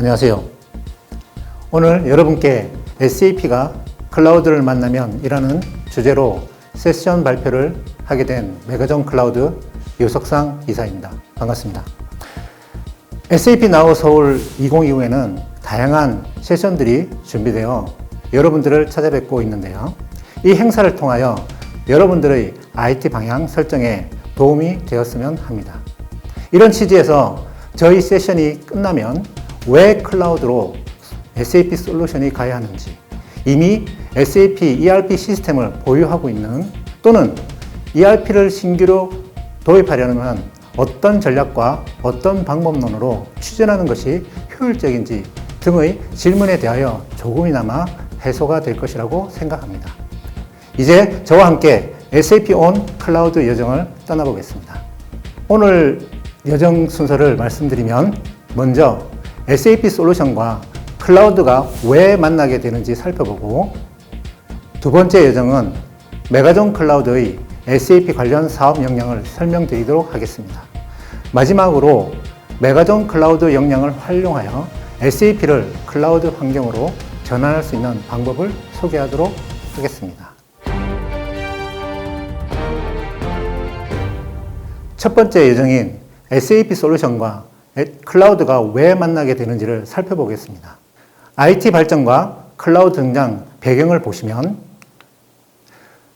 안녕하세요. 오늘 여러분께 SAP가 클라우드를 만나면 이라는 주제로 세션 발표를 하게 된 메가존 클라우드 유석상 이사입니다. 반갑습니다. SAP 나우 서울 2025에는 다양한 세션들이 준비되어 여러분들을 찾아뵙고 있는데요. 이 행사를 통하여 여러분들의 IT 방향 설정에 도움이 되었으면 합니다. 이런 취지에서 저희 세션이 끝나면 왜 클라우드로 SAP 솔루션이 가야 하는지, 이미 SAP ERP 시스템을 보유하고 있는 또는 ERP를 신규로 도입하려면 어떤 전략과 어떤 방법론으로 추진하는 것이 효율적인지 등의 질문에 대하여 조금이나마 해소가 될 것이라고 생각합니다. 이제 저와 함께 SAP 온 클라우드 여정을 떠나보겠습니다. 오늘 여정 순서를 말씀드리면 먼저 SAP 솔루션과 클라우드가 왜 만나게 되는지 살펴보고, 두 번째 여정은 메가존 클라우드의 SAP 관련 사업 역량을 설명드리도록 하겠습니다. 마지막으로 메가존 클라우드 역량을 활용하여 SAP를 클라우드 환경으로 전환할 수 있는 방법을 소개하도록 하겠습니다. 첫 번째 여정인 SAP 솔루션과 클라우드가 왜 만나게 되는지를 살펴보겠습니다. IT 발전과 클라우드 등장 배경을 보시면,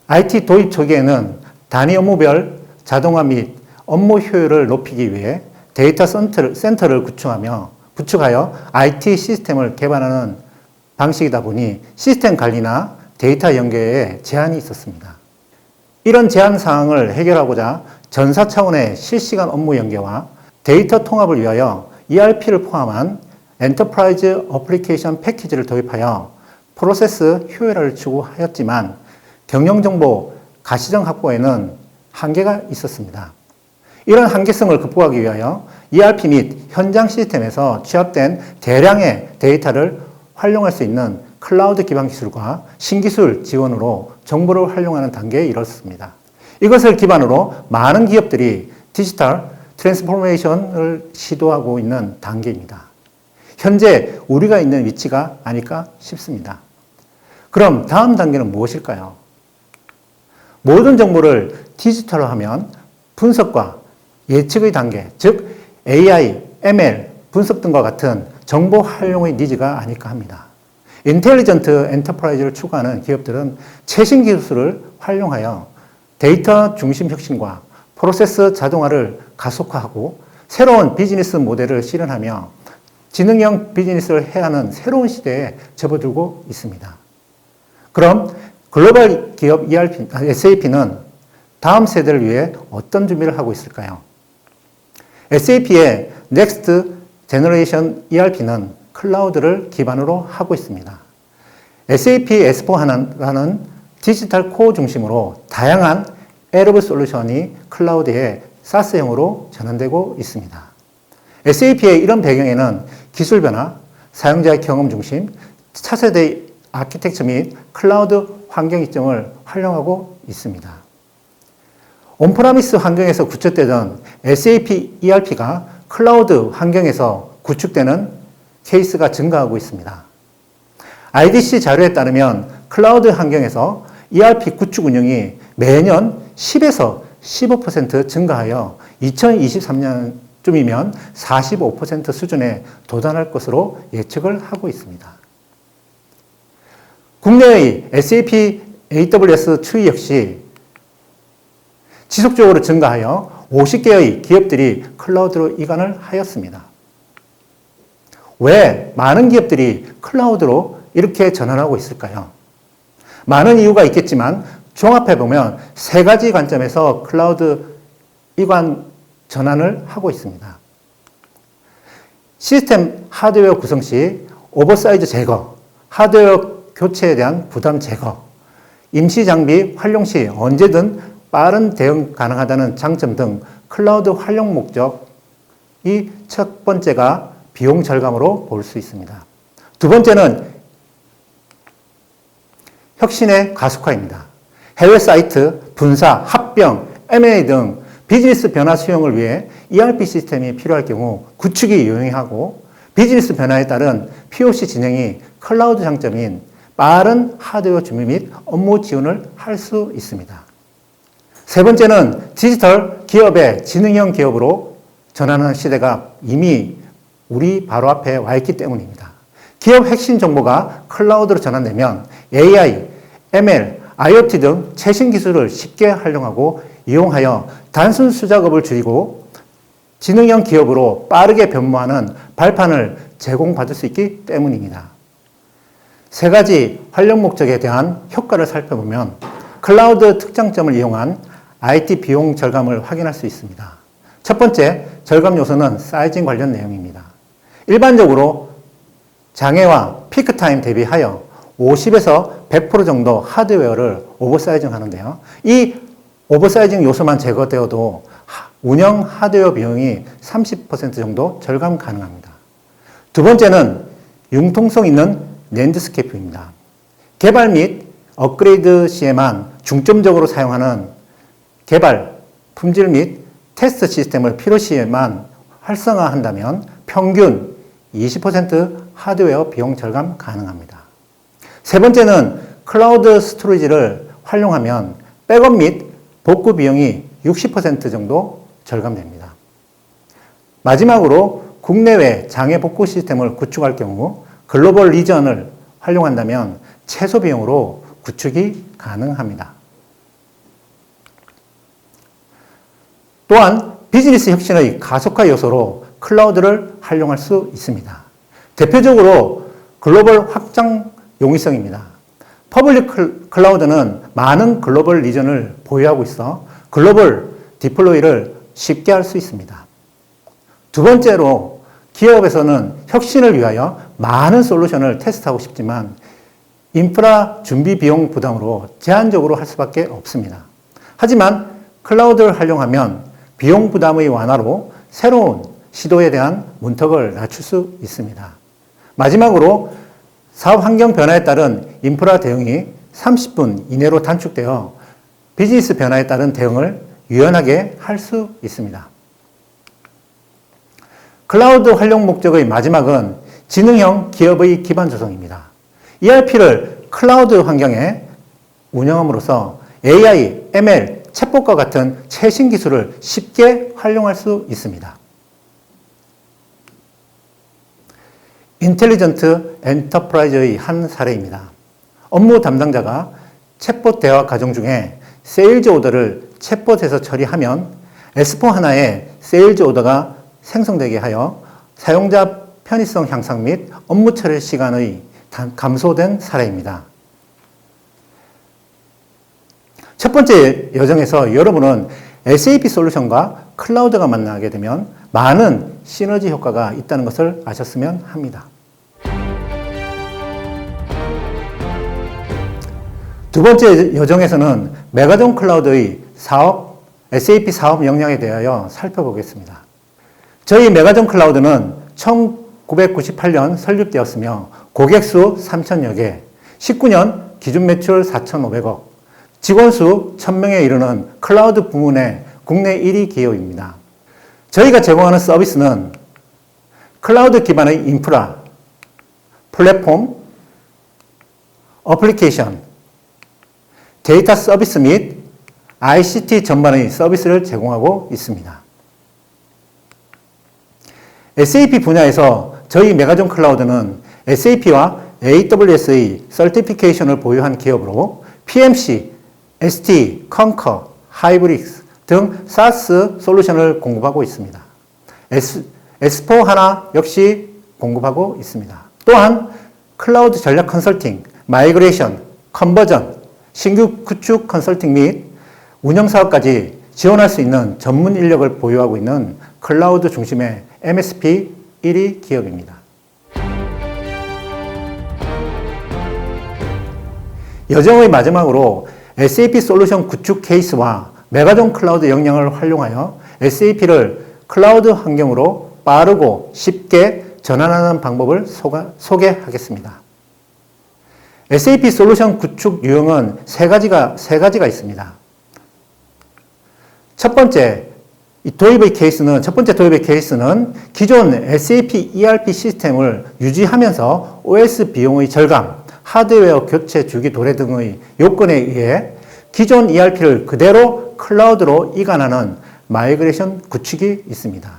IT 도입 초기에는 단위 업무별 자동화 및 업무 효율을 높이기 위해 데이터 센터를 구축하여 IT 시스템을 개발하는 방식이다 보니 시스템 관리나 데이터 연계에 제한이 있었습니다. 이런 제한 사항을 해결하고자 전사 차원의 실시간 업무 연계와 데이터 통합을 위하여 ERP를 포함한 엔터프라이즈 어플리케이션 패키지를 도입하여 프로세스 효율화를 추구하였지만 경영정보 가시적 확보에는 한계가 있었습니다. 이런 한계성을 극복하기 위하여 ERP 및 현장 시스템에서 취합된 대량의 데이터를 활용할 수 있는 클라우드 기반 기술과 신기술 지원으로 정보를 활용하는 단계에 이르렀습니다. 이것을 기반으로 많은 기업들이 디지털 트랜스포메이션을 시도하고 있는 단계입니다. 현재 우리가 있는 위치가 아닐까 싶습니다. 그럼 다음 단계는 무엇일까요? 모든 정보를 디지털화하면 분석과 예측의 단계, 즉 AI, ML, 분석 등과 같은 정보 활용의 니즈가 아닐까 합니다. 인텔리전트 엔터프라이즈를 추구하는 기업들은 최신 기술을 활용하여 데이터 중심 혁신과 프로세스 자동화를 가속화하고 새로운 비즈니스 모델을 실현하며 지능형 비즈니스를 해야 하는 새로운 시대에 접어들고 있습니다. 그럼 글로벌 기업 SAP는 다음 세대를 위해 어떤 준비를 하고 있을까요? SAP의 Next Generation ERP는 클라우드를 기반으로 하고 있습니다. SAP S/4HANA라는 디지털 코어 중심으로 다양한 에러브 솔루션이 클라우드에 SaaS형으로 전환되고 있습니다. SAP의 이런 배경에는 기술 변화, 사용자의 경험 중심, 차세대 아키텍처 및 클라우드 환경 이점을 활용하고 있습니다. 온프라미스 환경에서 구축되던 SAP ERP가 클라우드 환경에서 구축되는 케이스가 증가하고 있습니다. IDC 자료에 따르면 클라우드 환경에서 ERP 구축 운영이 매년 10에서 15% 증가하여 2023년쯤이면 45% 수준에 도달할 것으로 예측을 하고 있습니다. 국내의 SAP AWS 추이 역시 지속적으로 증가하여 50개의 기업들이 클라우드로 이관을 하였습니다. 왜 많은 기업들이 클라우드로 이렇게 전환하고 있을까요? 많은 이유가 있겠지만 종합해보면 세 가지 관점에서 클라우드 이관 전환을 하고 있습니다. 시스템 하드웨어 구성 시 오버사이즈 제거, 하드웨어 교체에 대한 부담 제거, 임시 장비 활용 시 언제든 빠른 대응 가능하다는 장점 등 클라우드 활용 목적이 첫 번째가 비용 절감으로 볼 수 있습니다. 두 번째는 혁신의 가속화입니다. 해외 사이트, 분사, 합병, M&A 등 비즈니스 변화 수용을 위해 ERP 시스템이 필요할 경우 구축이 용이하고 비즈니스 변화에 따른 POC 진행이 클라우드 장점인 빠른 하드웨어 준비 및 업무 지원을 할 수 있습니다. 세 번째는 디지털 기업의 지능형 기업으로 전환하는 시대가 이미 우리 바로 앞에 와 있기 때문입니다. 기업 핵심 정보가 클라우드로 전환되면 AI, ML, IoT 등 최신 기술을 쉽게 활용하고 이용하여 단순 수작업을 줄이고 지능형 기업으로 빠르게 변모하는 발판을 제공받을 수 있기 때문입니다. 세 가지 활용 목적에 대한 효과를 살펴보면 클라우드 특장점을 이용한 IT 비용 절감을 확인할 수 있습니다. 첫 번째 절감 요소는 사이징 관련 내용입니다. 일반적으로 장애와 피크 타임 대비하여 50에서 100% 정도 하드웨어를 오버사이징 하는데요. 이 오버사이징 요소만 제거되어도 운영 하드웨어 비용이 30% 정도 절감 가능합니다. 두 번째는 융통성 있는 랜드스케이프입니다. 개발 및 업그레이드 시에만 중점적으로 사용하는 개발, 품질 및 테스트 시스템을 필요시에만 활성화한다면 평균 20% 하드웨어 비용 절감 가능합니다. 세 번째는 클라우드 스토리지를 활용하면 백업 및 복구 비용이 60% 정도 절감됩니다. 마지막으로 국내외 장애 복구 시스템을 구축할 경우 글로벌 리전을 활용한다면 최소 비용으로 구축이 가능합니다. 또한 비즈니스 혁신의 가속화 요소로 클라우드를 활용할 수 있습니다. 대표적으로 글로벌 확장 용이성입니다. 퍼블릭 클라우드는 많은 글로벌 리전을 보유하고 있어 글로벌 디플로이를 쉽게 할 수 있습니다. 두 번째로 기업에서는 혁신을 위하여 많은 솔루션을 테스트하고 싶지만 인프라 준비 비용 부담으로 제한적으로 할 수밖에 없습니다. 하지만 클라우드를 활용하면 비용 부담의 완화로 새로운 시도에 대한 문턱을 낮출 수 있습니다. 마지막으로 사업 환경 변화에 따른 인프라 대응이 30분 이내로 단축되어 비즈니스 변화에 따른 대응을 유연하게 할 수 있습니다. 클라우드 활용 목적의 마지막은 지능형 기업의 기반 조성입니다. ERP를 클라우드 환경에 운영함으로써 AI, ML, 챗봇과 같은 최신 기술을 쉽게 활용할 수 있습니다. 인텔리전트 엔터프라이즈의 한 사례입니다. 업무 담당자가 챗봇 대화 과정 중에 세일즈 오더를 챗봇에서 처리하면 S4하나의 세일즈 오더가 생성되게 하여 사용자 편의성 향상 및 업무 처리 시간의 감소된 사례입니다. 첫 번째 여정에서 여러분은 SAP 솔루션과 클라우드가 만나게 되면 많은 시너지 효과가 있다는 것을 아셨으면 합니다. 두 번째 여정에서는 메가존 클라우드의 SAP 사업 역량에 대하여 살펴보겠습니다. 저희 메가존 클라우드는 1998년 설립되었으며 고객 수 3,000여 개, 19년 기준 매출 4,500억, 직원 수 1,000명에 이르는 클라우드 부문의 국내 1위 기업입니다. 저희가 제공하는 서비스는 클라우드 기반의 인프라, 플랫폼, 어플리케이션, 데이터 서비스 및 ICT 전반의 서비스를 제공하고 있습니다. SAP 분야에서 저희 메가존 클라우드는 SAP와 AWS의 서티피케이션을 보유한 기업으로 PMC, ST, Concur, 하이브릭스 등 SaaS 솔루션을 공급하고 있습니다. S4HANA 역시 공급하고 있습니다. 또한 클라우드 전략 컨설팅, 마이그레이션, 컨버전, 신규 구축 컨설팅 및 운영 사업까지 지원할 수 있는 전문 인력을 보유하고 있는 클라우드 중심의 MSP 1위 기업입니다. 여정의 마지막으로 SAP 솔루션 구축 케이스와 메가존 클라우드 역량을 활용하여 SAP를 클라우드 환경으로 빠르고 쉽게 전환하는 방법을 소개하겠습니다. SAP 솔루션 구축 유형은 세 가지가 있습니다. 첫 번째, 이 도입의 케이스는, 첫 번째 도입의 케이스는 기존 SAP ERP 시스템을 유지하면서 OS 비용의 절감, 하드웨어 교체 주기 도래 등의 요건에 의해 기존 ERP를 그대로 클라우드로 이관하는 마이그레이션 구축이 있습니다.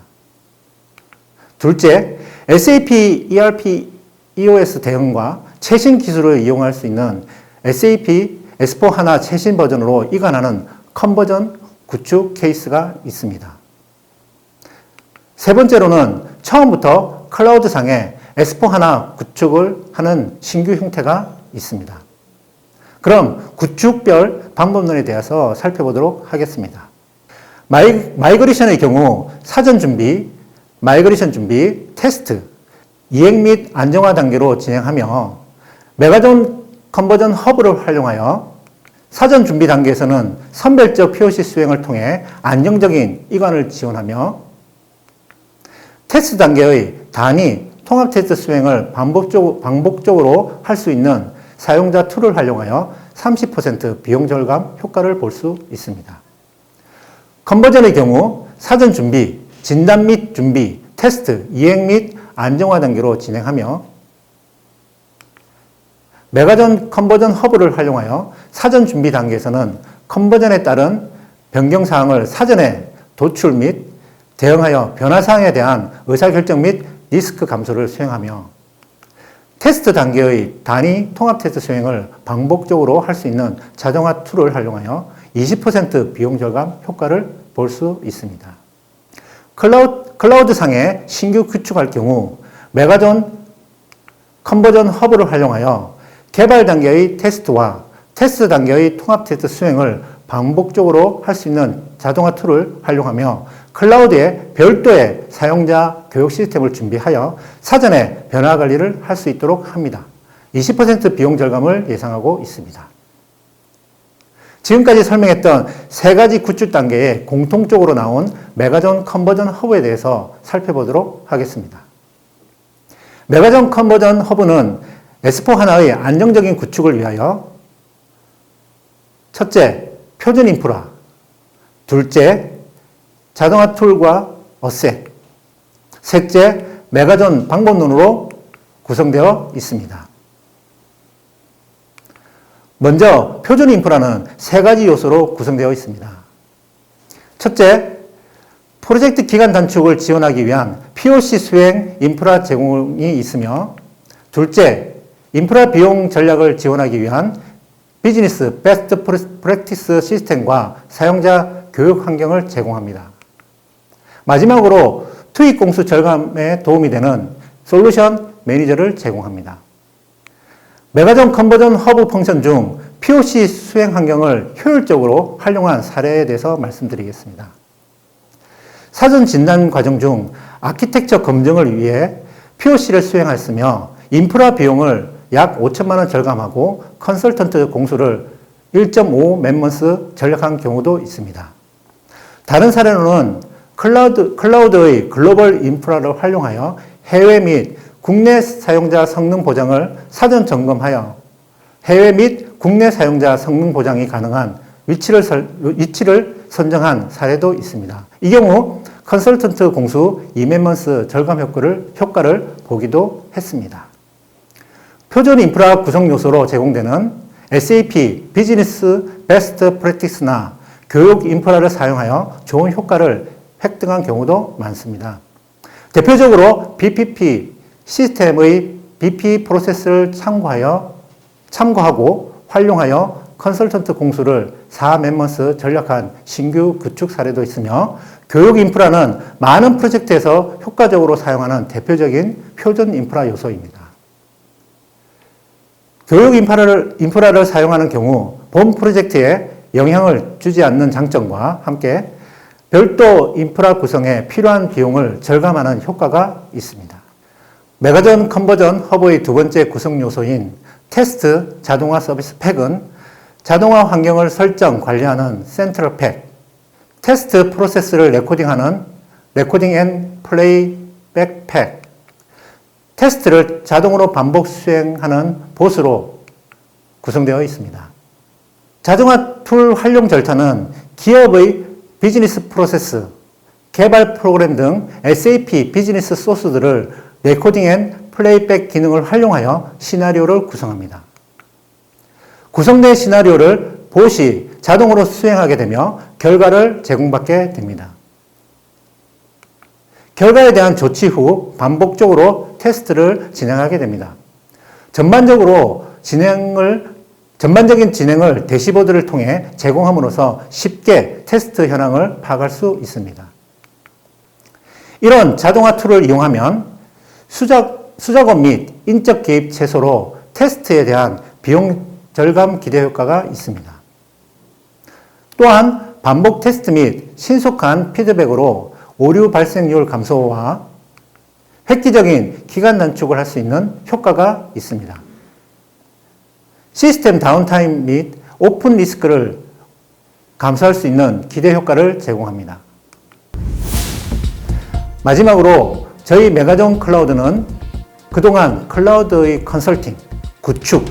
둘째, SAP ERP EOS 대응과 최신 기술을 이용할 수 있는 SAP S/4HANA 최신 버전으로 이관하는 컨버전 구축 케이스가 있습니다. 세 번째로는 처음부터 클라우드상에 S/4HANA 구축을 하는 신규 형태가 있습니다. 그럼 구축별 방법론에 대해서 살펴보도록 하겠습니다. 마이그레이션의 경우 사전 준비, 마이그레이션 준비, 테스트, 이행 및 안정화 단계로 진행하며 메가존 컨버전 허브를 활용하여 사전 준비 단계에서는 선별적 POC 수행을 통해 안정적인 이관을 지원하며 테스트 단계의 단위 통합 테스트 수행을 반복적으로 할 수 있는 사용자 툴을 활용하여 30% 비용 절감 효과를 볼 수 있습니다. 컨버전의 경우 사전 준비, 진단 및 준비, 테스트, 이행 및 안정화 단계로 진행하며 메가존 컨버전 허브를 활용하여 사전 준비 단계에서는 컨버전에 따른 변경 사항을 사전에 도출 및 대응하여 변화 사항에 대한 의사결정 및 리스크 감소를 수행하며 테스트 단계의 단위 통합 테스트 수행을 반복적으로 할 수 있는 자동화 툴을 활용하여 20% 비용 절감 효과를 볼 수 있습니다. 클라우드상에 신규 구축할 경우 메가존 컨버전 허브를 활용하여 개발 단계의 테스트와 테스트 단계의 통합 테스트 수행을 반복적으로 할 수 있는 자동화 툴을 활용하며 클라우드에 별도의 사용자 교육 시스템을 준비하여 사전에 변화 관리를 할 수 있도록 합니다. 20% 비용 절감을 예상하고 있습니다. 지금까지 설명했던 세 가지 구축 단계에 공통적으로 나온 메가존 컨버전 허브에 대해서 살펴보도록 하겠습니다. 메가존 컨버전 허브는 S/4HANA의 안정적인 구축을 위하여 첫째, 표준 인프라, 둘째, 자동화 툴과 어셋, 셋째, 메가존 방법론으로 구성되어 있습니다. 먼저 표준 인프라는 세 가지 요소로 구성되어 있습니다. 첫째, 프로젝트 기간 단축을 지원하기 위한 POC 수행 인프라 제공이 있으며, 둘째, 인프라 비용 전략을 지원하기 위한 비즈니스 베스트 프랙티스 시스템과 사용자 교육 환경을 제공합니다. 마지막으로 투입 공수 절감에 도움이 되는 솔루션 매니저를 제공합니다. 메가존 컨버전 허브 펑션 중 POC 수행 환경을 효율적으로 활용한 사례에 대해서 말씀드리겠습니다. 사전 진단 과정 중 아키텍처 검증을 위해 POC를 수행하였으며 인프라 비용을 약 5천만 원 절감하고 컨설턴트 공수를 1.5 맨먼스 절약한 경우도 있습니다. 다른 사례로는 클라우드의 글로벌 인프라를 활용하여 해외 및 국내 사용자 성능 보장을 사전 점검하여 해외 및 국내 사용자 성능 보장이 가능한 위치를 선정한 사례도 있습니다. 이 경우 컨설턴트 공수 2맨먼스 절감 효과를 보기도 했습니다. 표준 인프라 구성 요소로 제공되는 SAP 비즈니스 베스트 프랙티스나 교육 인프라를 사용하여 좋은 효과를 획득한 경우도 많습니다. 대표적으로 BPP 시스템의 BP 프로세스를 참고하고 활용하여 컨설턴트 공수를 4맨먼스 전략한 신규 구축 사례도 있으며, 교육 인프라는 많은 프로젝트에서 효과적으로 사용하는 대표적인 표준 인프라 요소입니다. 교육 인프라를 사용하는 경우 본 프로젝트에 영향을 주지 않는 장점과 함께 별도 인프라 구성에 필요한 비용을 절감하는 효과가 있습니다. 메가존 컨버전 허브의 두 번째 구성 요소인 테스트 자동화 서비스 팩은 자동화 환경을 설정, 관리하는 센트럴 팩, 테스트 프로세스를 레코딩하는 레코딩 앤 플레이백 팩, 테스트를 자동으로 반복 수행하는 봇으로 구성되어 있습니다. 자동화 툴 활용 절차는 기업의 비즈니스 프로세스, 개발 프로그램 등 SAP 비즈니스 소스들을 레코딩 앤 플레이백 기능을 활용하여 시나리오를 구성합니다. 구성된 시나리오를 봇이 자동으로 수행하게 되며 결과를 제공받게 됩니다. 결과에 대한 조치 후 반복적으로 테스트를 진행하게 됩니다. 전반적인 진행을 대시보드를 통해 제공함으로써 쉽게 테스트 현황을 파악할 수 있습니다. 이런 자동화 툴을 이용하면 수작업 및 인적 개입 최소로 테스트에 대한 비용 절감 기대 효과가 있습니다. 또한 반복 테스트 및 신속한 피드백으로 오류 발생률 감소와 획기적인 기간 단축을 할 수 있는 효과가 있습니다. 시스템 다운타임 및 오픈 리스크를 감소할 수 있는 기대 효과를 제공합니다. 마지막으로 저희 메가존 클라우드는 그동안 클라우드의 컨설팅, 구축,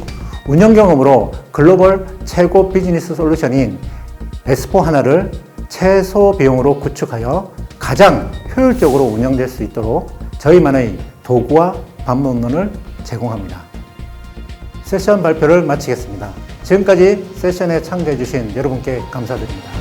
운영 경험으로 글로벌 최고 비즈니스 솔루션인 S4하나를 최소 비용으로 구축하여 가장 효율적으로 운영될 수 있도록 저희만의 도구와 방법론을 제공합니다. 세션 발표를 마치겠습니다. 지금까지 세션에 참가해 주신 여러분께 감사드립니다.